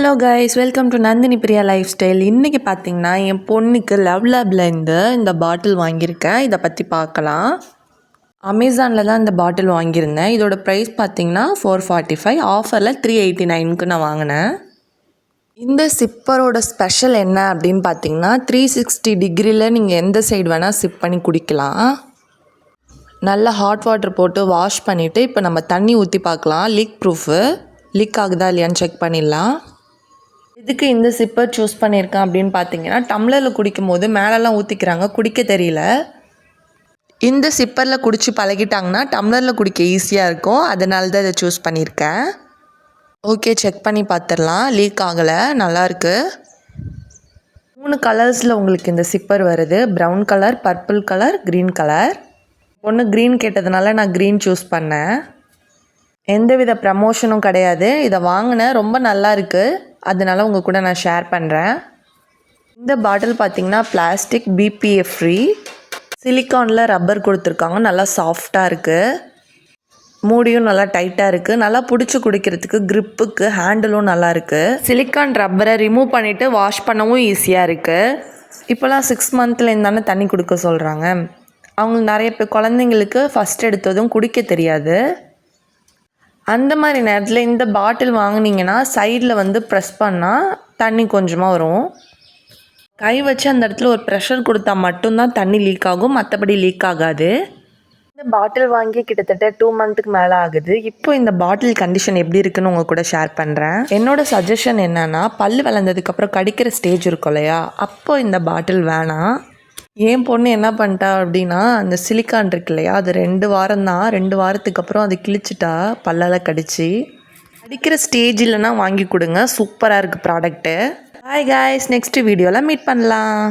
Hello guys, welcome to Nandini Priya life style. இன்றைக்கி பார்த்தீங்கன்னா என் பொண்ணுக்கு லவ் லேப்லேருந்து இந்த பாட்டில் வாங்கியிருக்கேன். இதை பற்றி பார்க்கலாம். அமேசானில் தான் இந்த பாட்டில் வாங்கியிருந்தேன். இதோட ப்ரைஸ் பார்த்தீங்கன்னா 445, ஆஃபரில் 389க்கு நான் வாங்கினேன். இந்த சிப்பரோட ஸ்பெஷல் என்ன அப்படின்னு பார்த்தீங்கன்னா 360 டிகிரியில் நீங்கள் எந்த சைடு வேணால் சிப் பண்ணி குடிக்கலாம். நல்லா ஹாட் வாட்டர் போட்டு வாஷ் பண்ணிவிட்டு இப்போ நம்ம தண்ணி ஊற்றி பார்க்கலாம். லீக் ஆகுதா இல்லையான்னு செக் பண்ணிடலாம். இதுக்கு இந்த சிப்பர் சூஸ் பண்ணியிருக்கேன் அப்படின்னு பார்த்தீங்கன்னா டம்ளரில் குடிக்கும் போது மேலெல்லாம் ஊற்றிக்கிறாங்க, குடிக்க தெரியல. இந்த சிப்பரில் குடித்து பழகிட்டாங்கன்னா டம்ளரில் குடிக்க ஈஸியாக இருக்கும், அதனால தான் இதை சூஸ் பண்ணியிருக்கேன். ஓகே, செக் பண்ணி பார்த்துடலாம். லீக் ஆகலை, நல்லாயிருக்கு. 3 கலர்ஸில் உங்களுக்கு இந்த சிப்பர் வருது. Brown colour, purple colour, green colour. ஒன்று க்ரீன் கேட்டதுனால நான் க்ரீன் சூஸ் பண்ணேன். எந்தவித ப்ரமோஷனும் கிடையாது. இதை வாங்கினேன், ரொம்ப நல்லா இருக்குது, அதனால உங்கள் கூட நான் ஷேர் பண்ணுறேன். இந்த பாட்டில் பார்த்திங்கன்னா பிளாஸ்டிக், பிபிஎஃப் ஃப்ரீ, சிலிக்கானில் ரப்பர் கொடுத்துருக்காங்க. நல்லா சாஃப்டாக இருக்குது, மூடியும் நல்லா டைட்டாக இருக்குது. நல்லா பிடிச்சி குடிக்கிறதுக்கு க்ரிப்புக்கு ஹேண்டிலும் நல்லா இருக்குது. சிலிக்கான் ரப்பரை ரிமூவ் பண்ணிவிட்டு வாஷ் பண்ணவும் ஈஸியாக இருக்குது. இப்போலாம் 6 மந்த்லேருந்து தானே தண்ணி கொடுக்க சொல்கிறாங்க. அவங்களுக்கு நிறைய பேர் குழந்தைங்களுக்கு ஃபஸ்ட் எடுத்ததும் குடிக்க தெரியாது. அந்த மாதிரி நேரத்தில் இந்த பாட்டில் வாங்கினீங்கன்னா சைடில் ப்ரெஸ் பண்ணால் தண்ணி கொஞ்சமாக வரும். கை வச்சு அந்த இடத்துல ஒரு ப்ரெஷர் கொடுத்தா மட்டும்தான் தண்ணி லீக் ஆகும், மற்றபடி லீக் ஆகாது. இந்த பாட்டில் வாங்கி கிட்டத்தட்ட 2 மந்த்துக்கு மேலே ஆகுது. இப்போ இந்த பாட்டில் கண்டிஷன் எப்படி இருக்குன்னு உங்கள் கூட ஷேர் பண்ணுறேன். என்னோட சஜஷன் என்னென்னா, பல் விளந்ததுக்கப்புறம் கடிக்கிற ஸ்டேஜ் இருக்கும் இல்லையா, அப்போ இந்த பாட்டில் வேணாம். என் பொண்ணு என்ன பண்ணிட்டா அப்படின்னா, அந்த சிலிக்கான் இருக்கு இல்லையா, அது 2 வாரம் தான். 2 வாரத்துக்கு அப்புறம் அது கிழிச்சிட்டா பல்லால் கடிச்சு. அடிக்கிற ஸ்டேஜ் இல்லைன்னா வாங்கி கொடுங்க, சூப்பராக இருக்குது ப்ராடக்ட்டு. பாய் காய்ஸ், நெக்ஸ்ட் வீடியோவில் மீட் பண்ணலாம்.